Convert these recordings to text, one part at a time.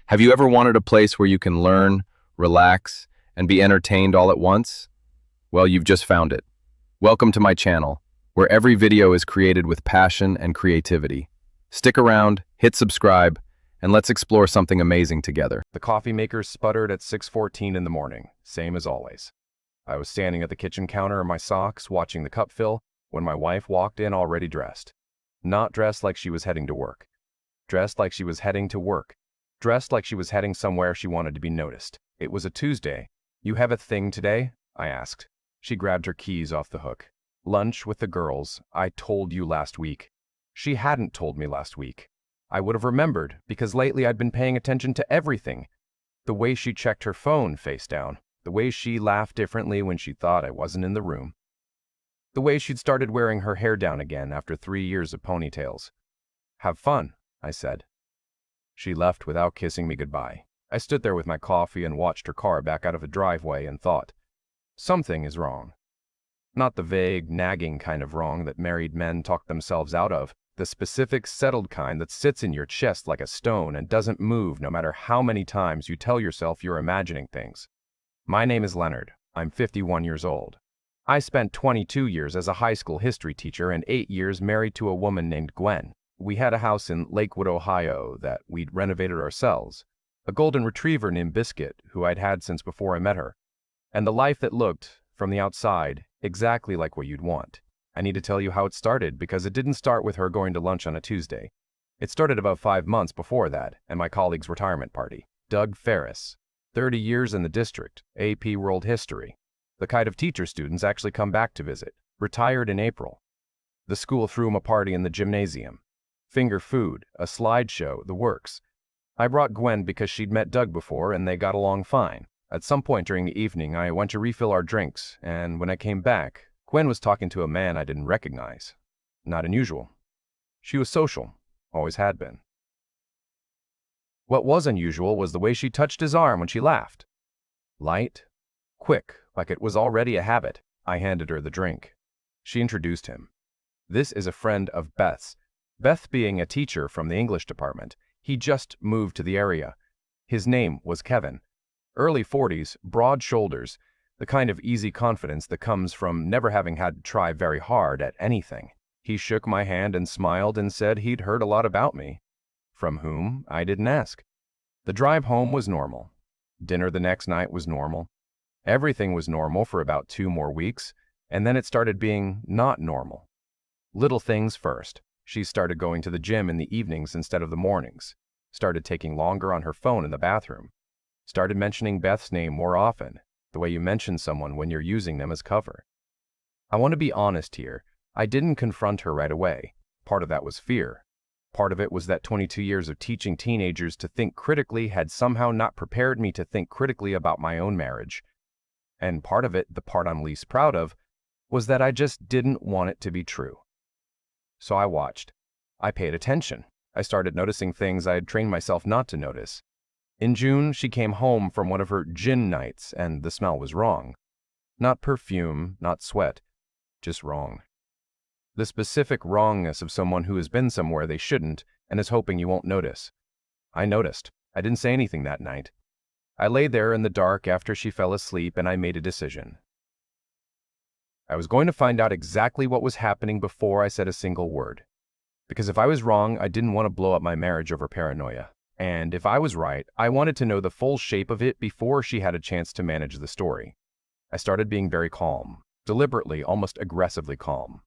Have you ever wanted a place where you can learn, relax, and be entertained all at once? Well, you've just found it. Welcome to my channel, where every video is created with passion and creativity. Stick around, hit subscribe, and let's explore something amazing together. The coffee maker sputtered at 6:14 in the morning, same as always. I was standing at the kitchen counter in my socks, watching the cup fill, when my wife walked in already dressed. Not dressed like she was heading to work. Dressed like she was heading to work. Dressed like she was heading somewhere she wanted to be noticed. It was a Tuesday. "You have a thing today?" I asked. She grabbed her keys off the hook. "Lunch with the girls. I told you last week." She hadn't told me last week. I would have remembered, because lately I'd been paying attention to everything. The way she checked her phone face down. The way she laughed differently when she thought I wasn't in the room. The way she'd started wearing her hair down again after 3 years of ponytails. "Have fun," I said. She left without kissing me goodbye. I stood there with my coffee and watched her car back out of the driveway and thought, something is wrong. Not the vague, nagging kind of wrong that married men talk themselves out of, the specific, settled kind that sits in your chest like a stone and doesn't move no matter how many times you tell yourself you're imagining things. My name is Leonard. I'm 51 years old. I spent 22 years as a high school history teacher and 8 years married to a woman named Gwen. We had a house in Lakewood, Ohio that we'd renovated ourselves, a golden retriever named Biscuit, who I'd had since before I met her, and the life that looked, from the outside, exactly like what you'd want. I need to tell you how it started because it didn't start with her going to lunch on a Tuesday. It started about 5 months before that and my colleague's retirement party. Doug Ferris, 30 years in the district, AP World History. The kind of teacher students actually come back to visit. Retired in April. The school threw him a party in the gymnasium. Finger food, a slideshow, the works. I brought Gwen because she'd met Doug before and they got along fine. At some point during the evening, I went to refill our drinks, and when I came back, Gwen was talking to a man I didn't recognize. Not unusual. She was social, always had been. What was unusual was the way she touched his arm when she laughed. Light, quick, like it was already a habit. I handed her the drink. She introduced him. "This is a friend of Beth's." Beth being a teacher from the English department. He just moved to the area. His name was Kevin. Early 40s, broad shoulders, the kind of easy confidence that comes from never having had to try very hard at anything. He shook my hand and smiled and said he'd heard a lot about me. From whom, I didn't ask. The drive home was normal. Dinner the next night was normal. Everything was normal for about 2 more weeks, and then it started being not normal. Little things first. She started going to the gym in the evenings instead of the mornings. Started taking longer on her phone in the bathroom. Started mentioning Beth's name more often, the way you mention someone when you're using them as cover. I want to be honest here. I didn't confront her right away. Part of that was fear. Part of it was that 22 years of teaching teenagers to think critically had somehow not prepared me to think critically about my own marriage. And part of it, the part I'm least proud of, was that I just didn't want it to be true. So I watched. I paid attention. I started noticing things I had trained myself not to notice. In June, she came home from one of her gin nights, and the smell was wrong. Not perfume, not sweat, just wrong. The specific wrongness of someone who has been somewhere they shouldn't and is hoping you won't notice. I noticed. I didn't say anything that night. I lay there in the dark after she fell asleep and I made a decision. I was going to find out exactly what was happening before I said a single word. Because if I was wrong, I didn't want to blow up my marriage over paranoia. And if I was right, I wanted to know the full shape of it before she had a chance to manage the story. I started being very calm, deliberately, almost aggressively calm.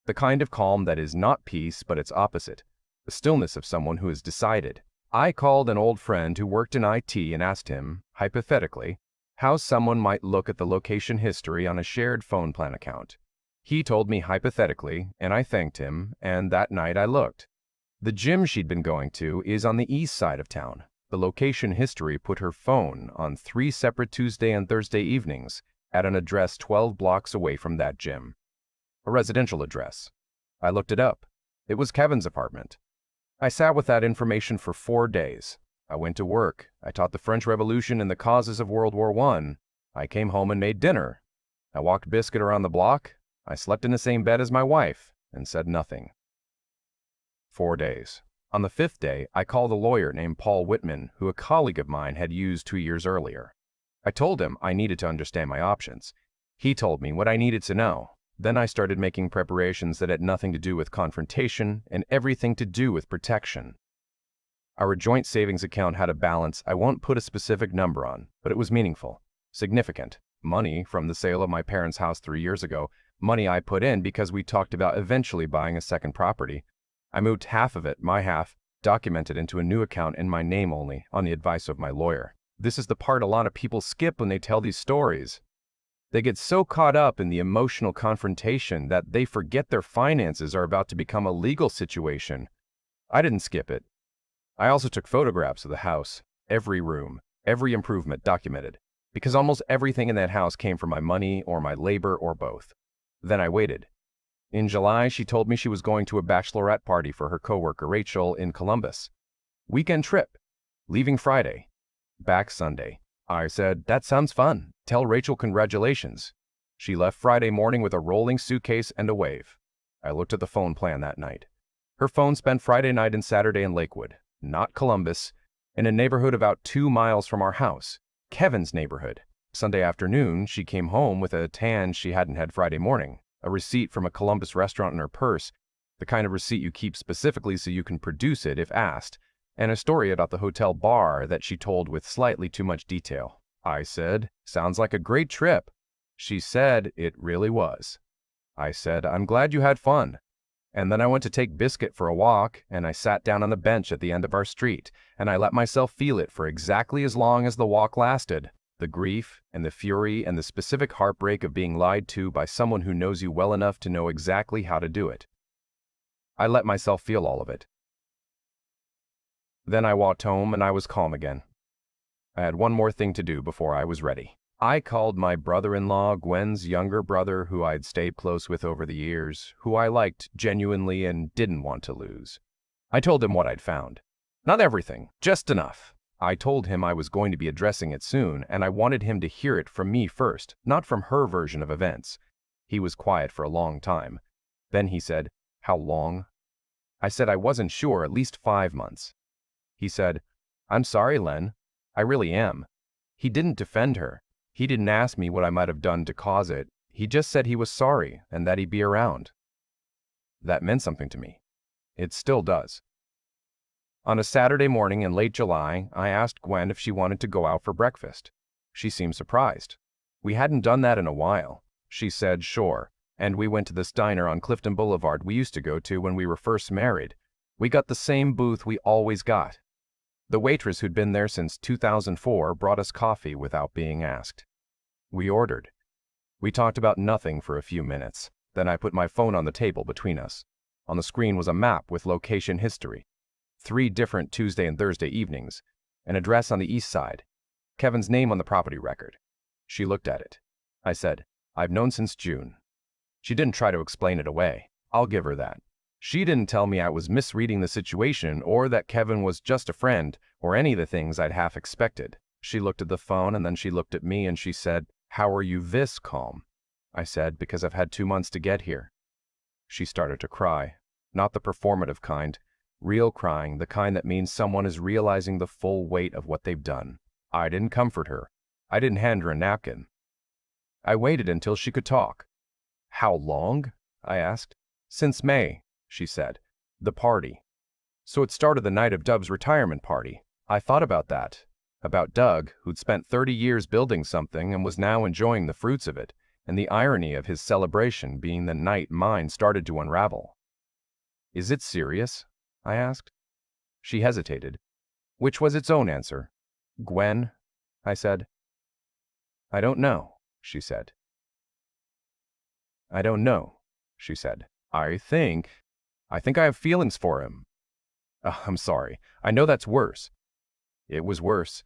The kind of calm that is not peace, but its opposite. The stillness of someone who has decided. I called an old friend who worked in IT and asked him, hypothetically, how someone might look at the location history on a shared phone plan account. He told me hypothetically, and I thanked him, and that night I looked. The gym she'd been going to is on the east side of town. The location history put her phone on 3 separate Tuesday and Thursday evenings at an address 12 blocks away from that gym. A residential address. I looked it up. It was Kevin's apartment. I sat with that information for 4 days. I went to work. I taught the French Revolution and the causes of World War I. I came home and made dinner. I walked Biscuit around the block. I slept in the same bed as my wife and said nothing. 4 days. On the fifth day, I called a lawyer named Paul Whitman, who a colleague of mine had used 2 years earlier. I told him I needed to understand my options. He told me what I needed to know. Then I started making preparations that had nothing to do with confrontation and everything to do with protection. Our joint savings account had a balance I won't put a specific number on, but it was meaningful, significant. Money from the sale of my parents' house 3 years ago, money I put in because we talked about eventually buying a second property. I moved half of it, my half, documented into a new account in my name only, on the advice of my lawyer. This is the part a lot of people skip when they tell these stories. They get so caught up in the emotional confrontation that they forget their finances are about to become a legal situation. I didn't skip it. I also took photographs of the house, every room, every improvement documented, because almost everything in that house came from my money or my labor or both. Then I waited. In July, she told me she was going to a bachelorette party for her coworker Rachel in Columbus. Weekend trip. Leaving Friday. Back Sunday. I said, "That sounds fun. Tell Rachel congratulations." She left Friday morning with a rolling suitcase and a wave. I looked at the phone plan that night. Her phone spent Friday night and Saturday in Lakewood, not Columbus, in a neighborhood about 2 miles from our house, Kevin's neighborhood. Sunday afternoon, she came home with a tan she hadn't had Friday morning, a receipt from a Columbus restaurant in her purse, the kind of receipt you keep specifically so you can produce it if asked, and a story about the hotel bar that she told with slightly too much detail. I said, "Sounds like a great trip." She said it really was. I said, "I'm glad you had fun." And then I went to take Biscuit for a walk, and I sat down on the bench at the end of our street, and I let myself feel it for exactly as long as the walk lasted. The grief and the fury and the specific heartbreak of being lied to by someone who knows you well enough to know exactly how to do it. I let myself feel all of it. Then I walked home and I was calm again. I had one more thing to do before I was ready. I called my brother-in-law, Gwen's younger brother, who I'd stayed close with over the years, who I liked genuinely and didn't want to lose. I told him what I'd found. Not everything, just enough. I told him I was going to be addressing it soon, and I wanted him to hear it from me first, not from her version of events. He was quiet for a long time. Then he said, "How long?" I said I wasn't sure, at least 5 months. He said, "I'm sorry, Len. I really am." He didn't defend her. He didn't ask me what I might have done to cause it. He just said he was sorry and that he'd be around. That meant something to me. It still does. On a Saturday morning in late July, I asked Gwen if she wanted to go out for breakfast. She seemed surprised. We hadn't done that in a while. She said, "Sure," and we went to this diner on Clifton Boulevard we used to go to when we were first married. We got the same booth we always got. The waitress who'd been there since 2004 brought us coffee without being asked. We ordered. We talked about nothing for a few minutes. Then I put my phone on the table between us. On the screen was a map with location history. 3 different Tuesday and Thursday evenings. An address on the east side. Kevin's name on the property record. She looked at it. I said, "I've known since June." She didn't try to explain it away. I'll give her that. She didn't tell me I was misreading the situation or that Kevin was just a friend or any of the things I'd half expected. She looked at the phone and then she looked at me and she said, "How are you this calm?" I said, "Because I've had 2 months to get here." She started to cry. Not the performative kind. Real crying, the kind that means someone is realizing the full weight of what they've done. I didn't comfort her. I didn't hand her a napkin. I waited until she could talk. "How long?" I asked. "Since May," she said. "The party." So it started the night of Doug's retirement party. I thought about that. About Doug, who'd spent 30 years building something and was now enjoying the fruits of it, and the irony of his celebration being the night mine started to unravel. "Is it serious?" I asked. She hesitated, which was its own answer. "Gwen," I said. "I don't know," she said. "I don't know," she said. I think I have feelings for him." I'm sorry. I know that's worse." It was worse,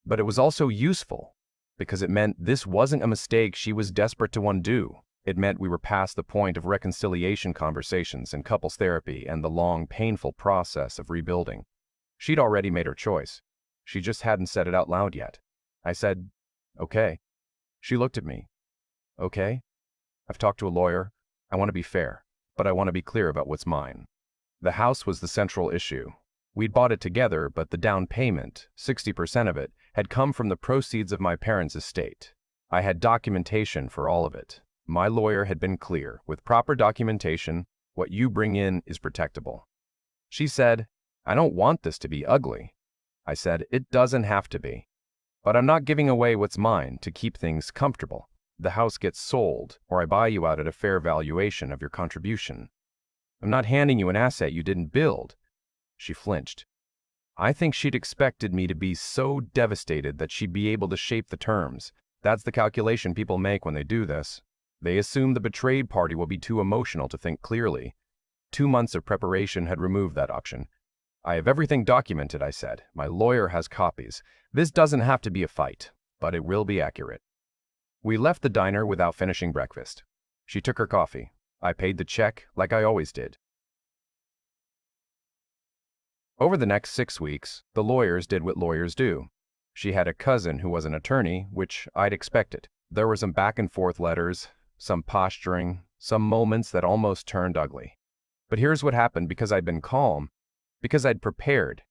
but it was also useful, because it meant this wasn't a mistake she was desperate to undo. It meant we were past the point of reconciliation conversations and couples therapy and the long, painful process of rebuilding. She'd already made her choice. She just hadn't said it out loud yet. I said, "Okay." She looked at me. "Okay? I've talked to a lawyer. I want to be fair, but I want to be clear about what's mine." The house was the central issue. We'd bought it together, but the down payment, 60% of it, had come from the proceeds of my parents' estate. I had documentation for all of it. My lawyer had been clear. With proper documentation, what you bring in is protectable. She said, I don't want this to be ugly. I said, it doesn't have to be. But I'm not giving away what's mine to keep things comfortable. The house gets sold, or I buy you out at a fair valuation of your contribution. I'm not handing you an asset you didn't build. She flinched. I think she'd expected me to be so devastated that she'd be able to shape the terms. That's the calculation people make when they do this. They assume the betrayed party will be too emotional to think clearly. 2 months of preparation had removed that option. I have everything documented, I said. My lawyer has copies. This doesn't have to be a fight, but it will be accurate. We left the diner without finishing breakfast. She took her coffee. I paid the check like I always did. Over the next 6 weeks, the lawyers did what lawyers do. She had a cousin who was an attorney, which I'd expected. There were some back-and-forth letters, some posturing, some moments that almost turned ugly. But here's what happened because I'd been calm, because I'd prepared,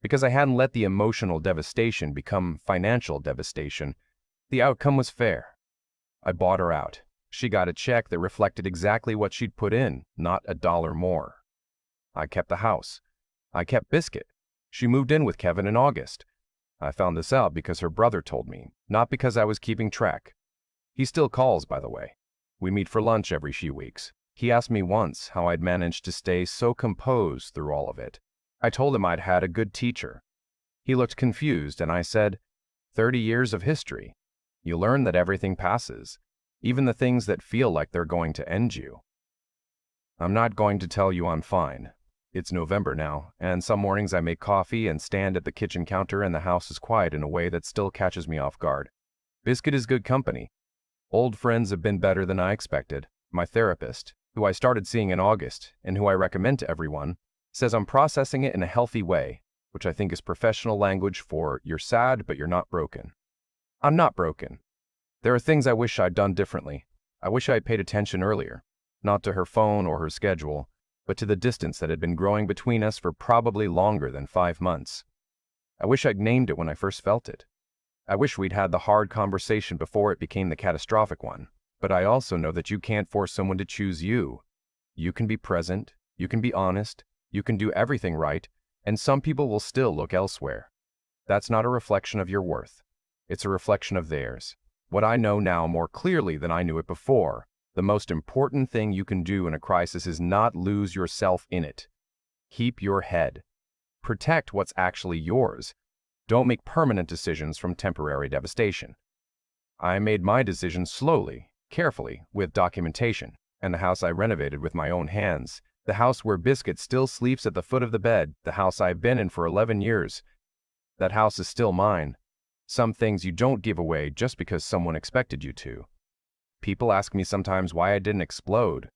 because I hadn't let the emotional devastation become financial devastation. The outcome was fair. I bought her out. She got a check that reflected exactly what she'd put in, not $1 more. I kept the house. I kept Biscuit. She moved in with Kevin in August. I found this out because her brother told me, not because I was keeping track. He still calls, by the way. We meet for lunch every few weeks. He asked me once how I'd managed to stay so composed through all of it. I told him I'd had a good teacher. He looked confused, and I said, 30 years of history. You learn that everything passes, even the things that feel like they're going to end you. I'm not going to tell you I'm fine. It's November now, and some mornings I make coffee and stand at the kitchen counter and the house is quiet in a way that still catches me off guard. Biscuit is good company. Old friends have been better than I expected. My therapist, who I started seeing in August and who I recommend to everyone, says I'm processing it in a healthy way, which I think is professional language for you're sad but you're not broken. I'm not broken. There are things I wish I'd done differently. I wish I had paid attention earlier, not to her phone or her schedule, but to the distance that had been growing between us for probably longer than 5 months. I wish I'd named it when I first felt it. I wish we'd had the hard conversation before it became the catastrophic one. But I also know that you can't force someone to choose you. You can be present, you can be honest, you can do everything right, and some people will still look elsewhere. That's not a reflection of your worth. It's a reflection of theirs. What I know now more clearly than I knew it before, the most important thing you can do in a crisis is not lose yourself in it. Keep your head. Protect what's actually yours. Don't make permanent decisions from temporary devastation. I made my decisions slowly, carefully, with documentation, and the house I renovated with my own hands, the house where Biscuit still sleeps at the foot of the bed, the house I've been in for 11 years. That house is still mine. Some things you don't give away just because someone expected you to. People ask me sometimes why I didn't explode,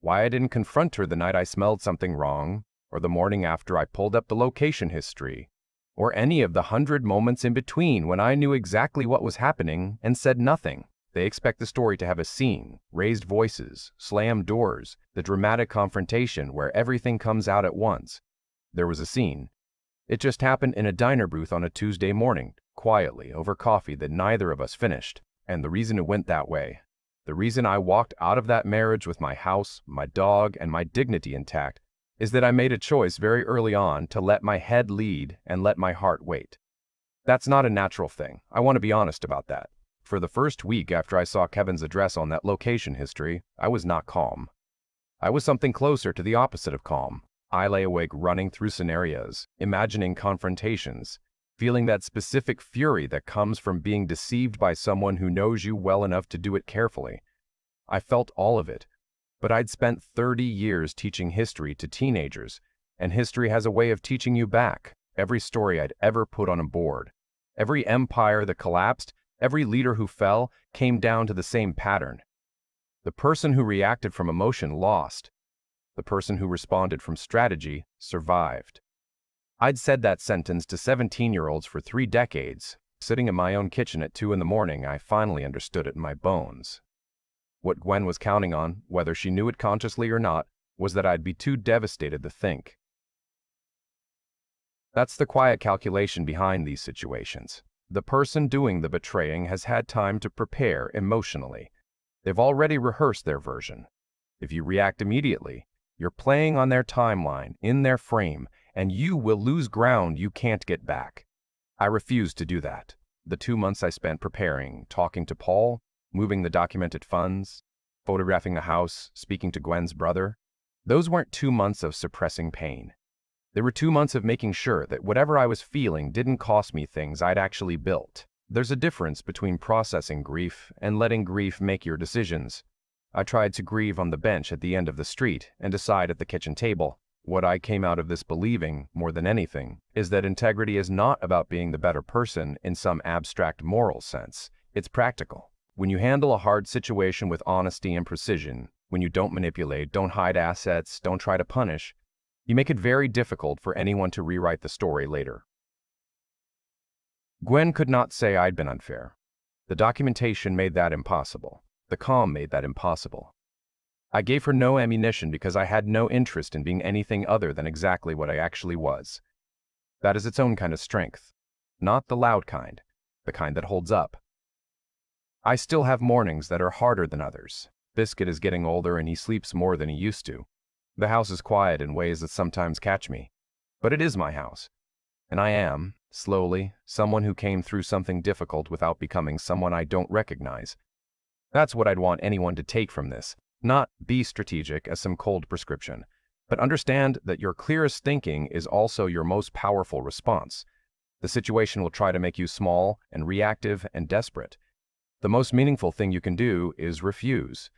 why I didn't confront her the night I smelled something wrong, or the morning after I pulled up the location history, or any of the 100 moments in between when I knew exactly what was happening and said nothing. They expect the story to have a scene, raised voices, slammed doors, the dramatic confrontation where everything comes out at once. There was a scene. It just happened in a diner booth on a Tuesday morning, quietly, over coffee that neither of us finished. And the reason it went that way, the reason I walked out of that marriage with my house, my dog, and my dignity intact, is that I made a choice very early on to let my head lead and let my heart wait. That's not a natural thing. I want to be honest about that. For the first week after I saw Kevin's address on that location history, I was not calm. I was something closer to the opposite of calm. I lay awake running through scenarios, imagining confrontations, feeling that specific fury that comes from being deceived by someone who knows you well enough to do it carefully. I felt all of it, but I'd spent 30 years teaching history to teenagers, and history has a way of teaching you back. Every story I'd ever put on a board, every empire that collapsed, every leader who fell, came down to the same pattern. The person who reacted from emotion lost. The person who responded from strategy survived. I'd said that sentence to 17-year-olds for 3 decades. Sitting in my own kitchen at 2 in the morning, I finally understood it in my bones. What Gwen was counting on, whether she knew it consciously or not, was that I'd be too devastated to think. That's the quiet calculation behind these situations. The person doing the betraying has had time to prepare emotionally. They've already rehearsed their version. If you react immediately, you're playing on their timeline, in their frame, and you will lose ground you can't get back. I refuse to do that. The 2 months I spent preparing, talking to Paul, moving the documented funds, photographing the house, speaking to Gwen's brother, those weren't 2 months of suppressing pain. There were 2 months of making sure that whatever I was feeling didn't cost me things I'd actually built. There's a difference between processing grief and letting grief make your decisions. I tried to grieve on the bench at the end of the street and decide at the kitchen table. What I came out of this believing, more than anything, is that integrity is not about being the better person in some abstract moral sense. It's practical. When you handle a hard situation with honesty and precision, when you don't manipulate, don't hide assets, don't try to punish, you make it very difficult for anyone to rewrite the story later. Gwen could not say I'd been unfair. The documentation made that impossible. The calm made that impossible. I gave her no ammunition because I had no interest in being anything other than exactly what I actually was. That is its own kind of strength. Not the loud kind, the kind that holds up. I still have mornings that are harder than others. Biscuit is getting older and he sleeps more than he used to. The house is quiet in ways that sometimes catch me. But it is my house. And I am, slowly, someone who came through something difficult without becoming someone I don't recognize. That's what I'd want anyone to take from this. Not be strategic as some cold prescription, but understand that your clearest thinking is also your most powerful response. The situation will try to make you small and reactive and desperate. The most meaningful thing you can do is refuse.